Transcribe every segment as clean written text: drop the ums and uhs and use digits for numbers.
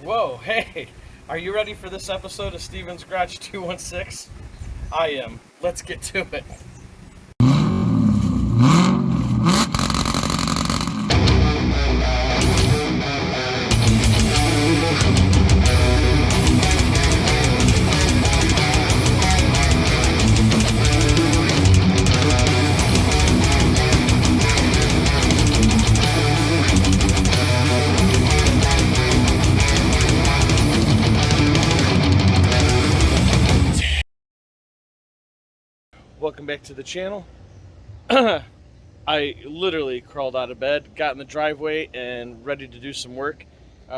Whoa, hey, are you ready for this episode of Steven's Garage 216? I am. Let's get to it. Welcome back to the channel. I literally crawled out of bed, got in the driveway, and ready to do some work.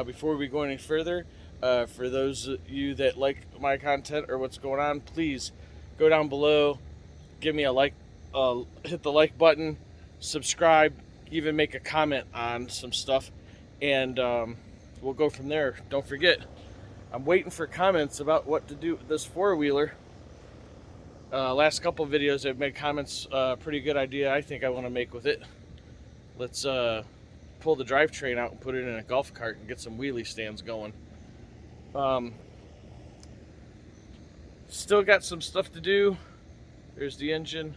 Before we go any further, for those of you that like my content or what's going on, please go down below, give me a like, hit the like button, subscribe, even make a comment on some stuff, and we'll go from there. Don't forget, I'm waiting for comments about what to do with this four-wheeler. Last couple of videos I've made comments, pretty good idea I think I want to make with it. Let's pull the drivetrain out and put it in a golf cart and get some wheelie stands going. Still got some stuff to do. There's the engine.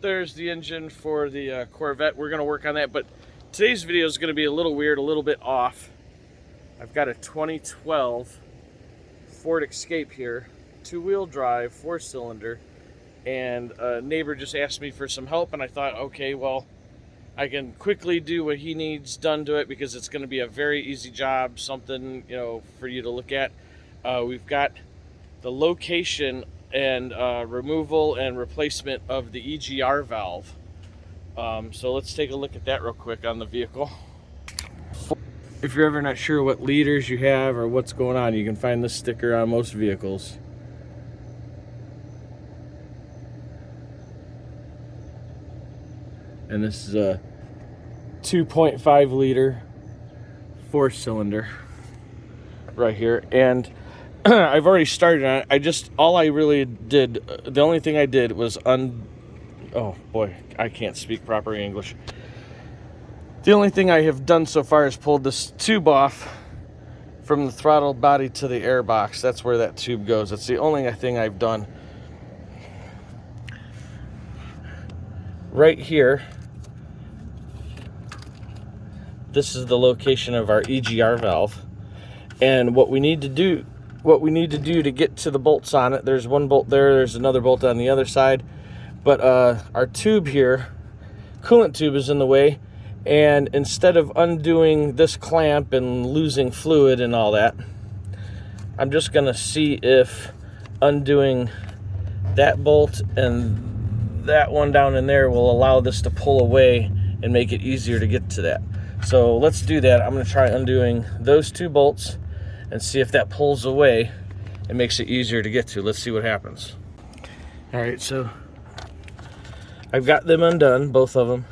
There's the engine for the Corvette. We're going to work on that, but today's video is going to be a little weird, a little bit off. I've got a 2012 Ford Escape here. Two-wheel drive, four-cylinder, and a neighbor just asked me for some help, and I thought, okay, well, I can quickly do what he needs done to it because it's going to be a very easy job, something, you know, for you to look at. We've got the location and removal and replacement of the EGR valve. So let's take a look at that real quick on the vehicle. If you're ever not sure what liters you have or what's going on, you can find this sticker on most vehicles. And this is a 2.5 liter four-cylinder right here. And I've already started on it. All I really did, the only thing I did was oh boy, I can't speak proper English. The only thing I have done so far is pulled this tube off from the throttle body to the air box. That's where that tube goes. That's the only thing I've done. Right here, this is the location of our EGR valve, and what we need to do to get to the bolts on it, there's one bolt there, there's another bolt on the other side, but our tube here, coolant tube, is in the way, and instead of undoing this clamp and losing fluid and all that, I'm just gonna see if undoing that bolt and that one down in there will allow this to pull away and make it easier to get to that. So let's do that. I'm going to try undoing those two bolts and see if that pulls away and makes it easier to get to. Let's see what happens. All right, so I've got them undone, both of them.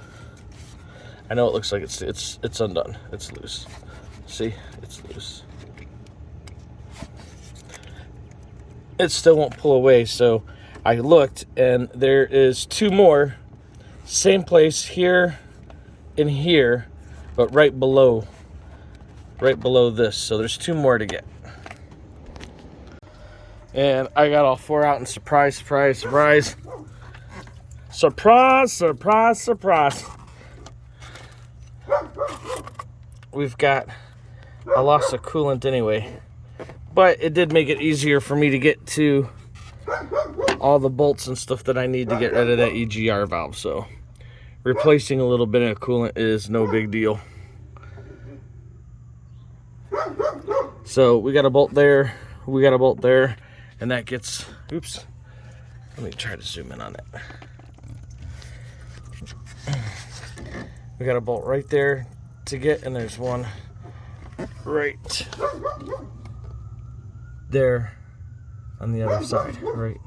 I know it looks like it's undone. It's loose. See, it's loose. It still won't pull away, so I looked, and there is two more, same place, here and here, but right below this. So there's two more to get. And I got all four out, and surprise, surprise, surprise. Surprise, surprise, surprise. We've got a loss of coolant anyway. But it did make it easier for me to get to all the bolts and stuff that I need to get rid of that EGR valve. So replacing a little bit of coolant is no big deal. So we got a bolt there, we got a bolt there, and that gets, oops, let me try to zoom in on that. We got a bolt right there to get, and there's one right there on the other side, right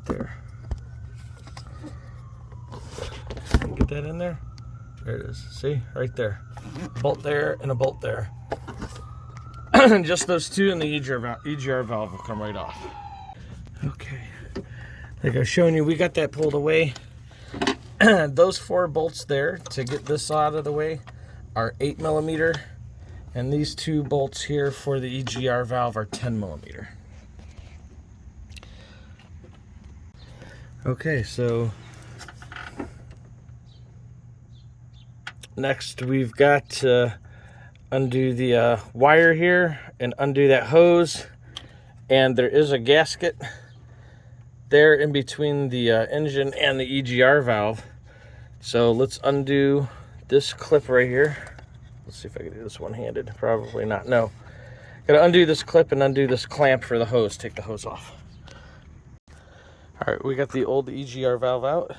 there. Get that in there. There it is. See, right there. A bolt there and a bolt there. Just those two, and the EGR valve will come right off. Okay, like I was showing you, we got that pulled away. Those 4 bolts there to get this out of the way are 8mm, And these two bolts here for the EGR valve are 10 millimeter. Okay, so next we've got to undo the wire here and undo that hose. And there is a gasket there in between the engine and the EGR valve. So let's undo this clip right here. Let's see if I can do this one-handed. Probably not. No. Gotta undo this clip and undo this clamp for the hose. Take the hose off. All right, we got the old EGR valve out,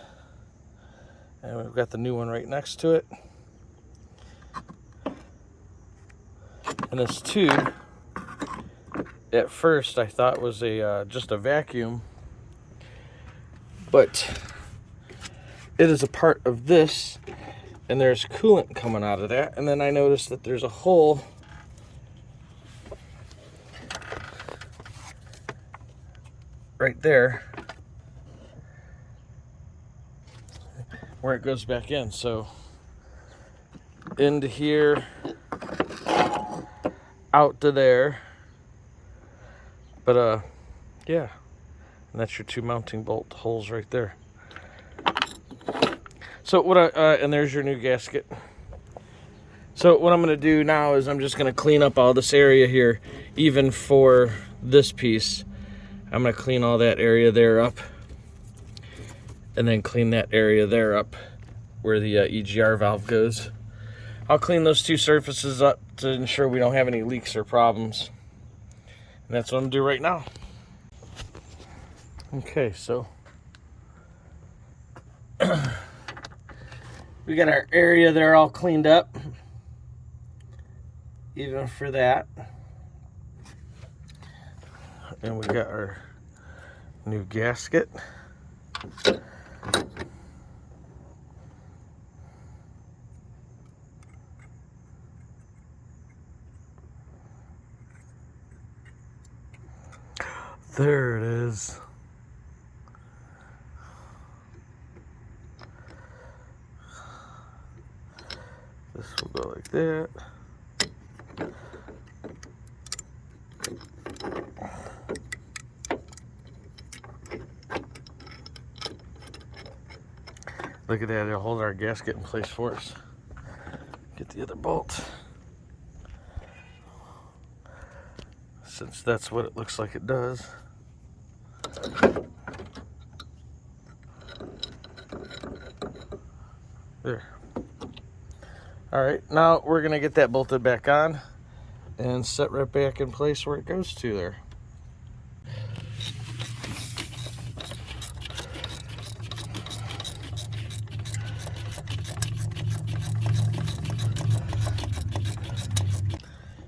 and we've got the new one right next to it. And this tube, at first I thought was a just a vacuum, but it is a part of this, and there's coolant coming out of that. And then I noticed that there's a hole right there where it goes back in. So into here, out to there. But yeah, and that's your two mounting bolt holes right there. So what and there's your new gasket. So what I'm going to do now is I'm just going to clean up all this area here, even for this piece. I'm going to clean all that area there up, and then clean that area there up where the EGR valve goes. I'll clean those two surfaces up to ensure we don't have any leaks or problems. And that's what I'm going to do right now. Okay, so we got our area there all cleaned up, even for that. And we got our new gasket. There it is. This will go like that. Look at that, it'll hold our gasket in place for us. Get the other bolt. Since that's what it looks like it does. There. All right, now we're gonna get that bolted back on and set right back in place where it goes to there.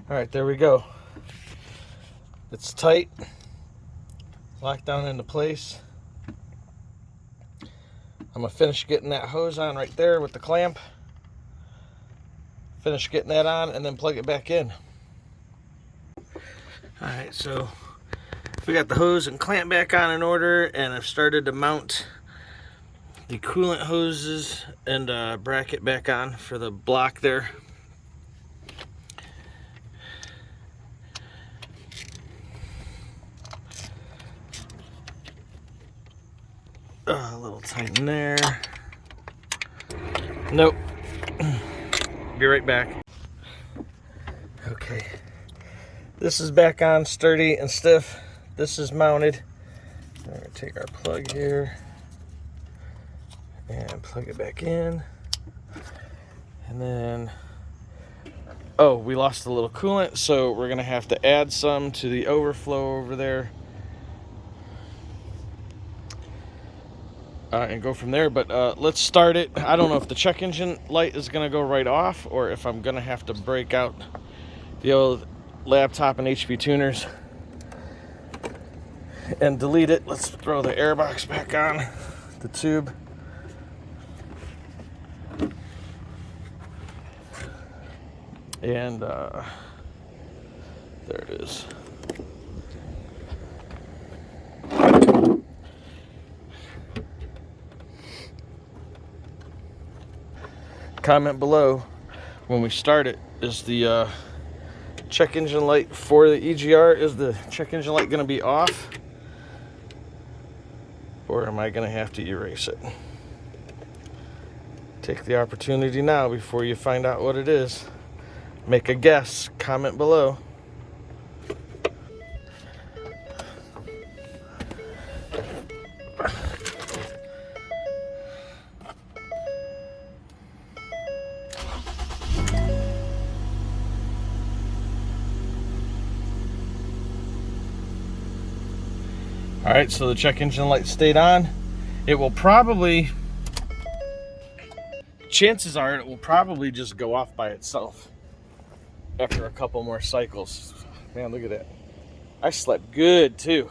All right, there we go. It's tight, locked down into place. I'm gonna finish getting that hose on right there with the clamp. Finish getting that on and then plug it back in. All right, so we got the hose and clamp back on in order, and I've started to mount the coolant hoses and bracket back on for the block there. A little tighten there. Nope. Be right back. Okay. This is back on sturdy and stiff. This is mounted. We're going to take our plug here and plug it back in. And then, oh, we lost a little coolant, so we're going to have to add some to the overflow over there. And go from there, but let's start it. I don't know if the check engine light is going to go right off or if I'm going to have to break out the old laptop and HP tuners and delete it. Let's throw the air box back on, the tube. And there it is. Comment below when we start it, is the check engine light for the EGR. Is the check engine light going to be off? Or am I going to have to erase it? Take the opportunity now before you find out what it is. Make a guess. Comment below. All right, so the check engine light stayed on. It will probably, chances are it will probably just go off by itself after a couple more cycles. Man, look at that. I slept good too.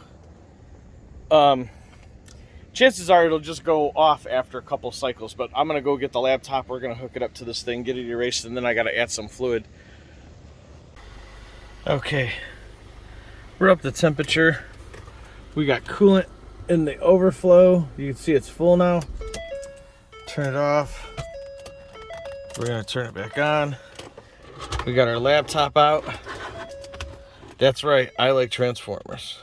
Chances are it'll just go off after a couple cycles, but I'm gonna go get the laptop. We're gonna hook it up to this thing, get it erased, and then I gotta add some fluid. Okay, we're up to temperature. We got coolant in the overflow. You can see it's full now. Turn it off. We're gonna turn it back on. We got our laptop out. That's right, I like Transformers.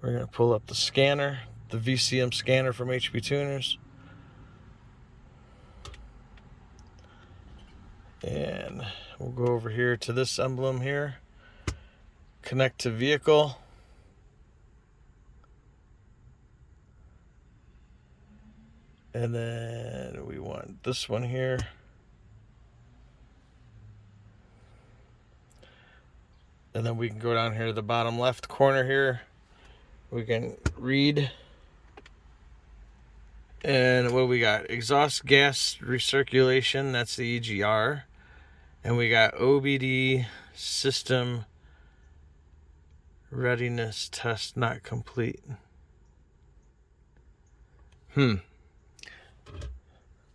We're gonna pull up the scanner, the VCM scanner from HP Tuners. And we'll go over here to this emblem here. Connect to vehicle. And then we want this one here. And then we can go down here to the bottom left corner here. We can read. And what do we got? Exhaust gas recirculation, that's the EGR. And we got OBD system readiness test not complete.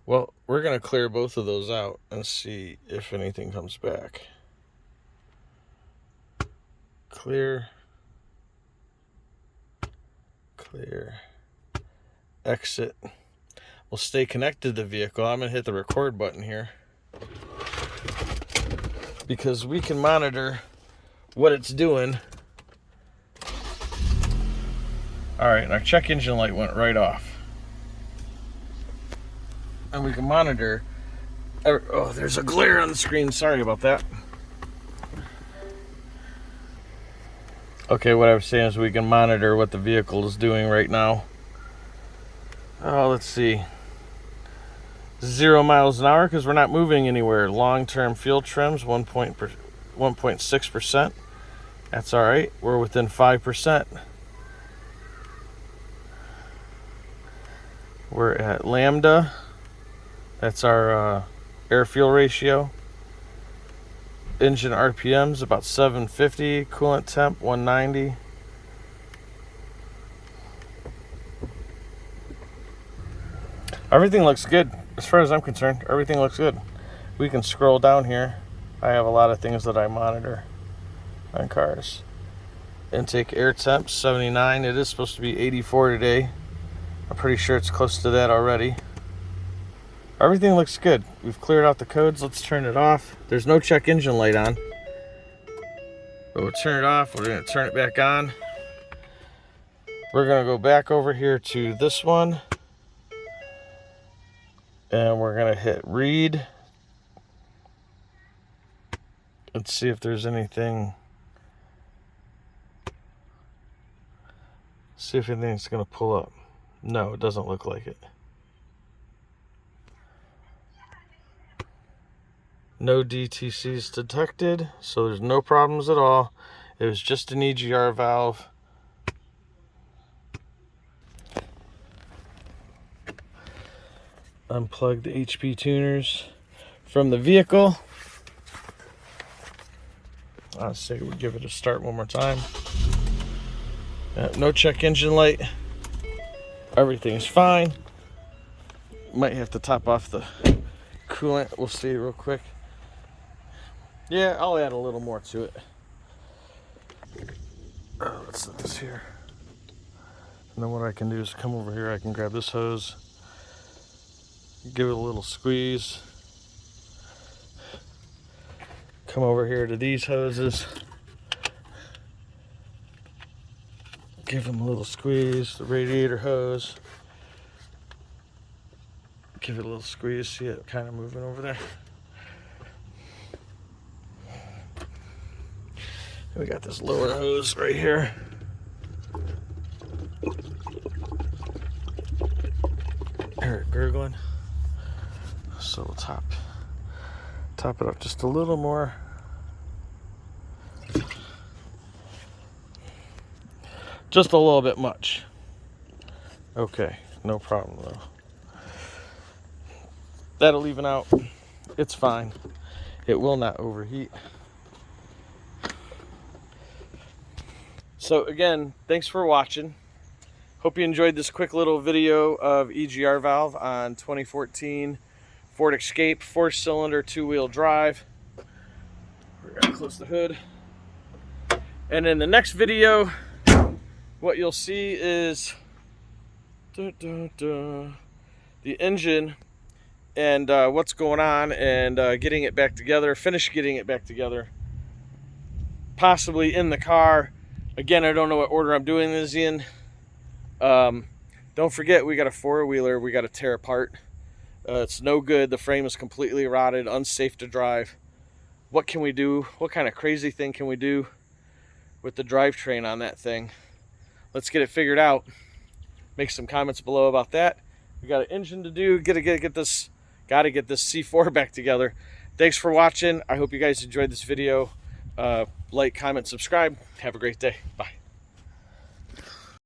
Well, we're going to clear both of those out and see if anything comes back. Clear. Clear. Exit. We'll stay connected to the vehicle. I'm going to hit the record button here, because we can monitor what it's doing. All right, and our check engine light went right off. And we can monitor. Oh, there's a glare on the screen. Sorry about that. Okay, what I was saying is we can monitor what the vehicle is doing right now. Oh, let's see. 0 miles an hour because we're not moving anywhere. Long-term fuel trims, 1.6%. That's all right. We're within 5%. We're at lambda. That's our air-fuel ratio. Engine RPMs about 750. Coolant temp 190. Everything looks good as far as I'm concerned. Everything looks good. We can scroll down here. I have a lot of things that I monitor on cars. Intake air temp 79. It is supposed to be 84 today. I'm pretty sure it's close to that already. Everything looks good. We've cleared out the codes. Let's turn it off. There's no check engine light on. But we'll turn it off. We're going to turn it back on. We're going to go back over here to this one. And we're going to hit read. Let's see if there's anything. See if anything's going to pull up. No, it doesn't look like it. No DTCs detected, so there's no problems at all. It was just an EGR valve. Unplug the HP tuners from the vehicle. I'll say we'll give it a start one more time. No check engine light. Everything's fine. Might have to top off the coolant. We'll see real quick. Yeah, I'll add a little more to it. Let's set this here. And then what I can do is come over here. I can grab this hose, give it a little squeeze, Come over here to these hoses. Give them a little squeeze. The radiator hose. Give it a little squeeze. See it kind of moving over there. We got this lower hose right here. Hear it gurgling. So we'll top it up just a little more. Just a little bit much. Okay, no problem though. That'll even out. It's fine. It will not overheat. So again, thanks for watching. Hope you enjoyed this quick little video of EGR Valve on 2014 Ford Escape 4-cylinder 2-wheel drive. We're gonna close the hood. And in the next video, what you'll see is the engine and what's going on, and getting it back together, finish getting it back together, possibly in the car. Again, I don't know what order I'm doing this in. Don't forget, we got a 4-wheeler we got to tear apart. It's no good. The frame is completely rotted, unsafe to drive. What can we do? What kind of crazy thing can we do with the drivetrain on that thing? Let's get it figured out. Make some comments below about that. We got an engine to do. Got to get this C4 back together. Thanks for watching. I hope you guys enjoyed this video. Like, comment, subscribe. Have a great day. Bye.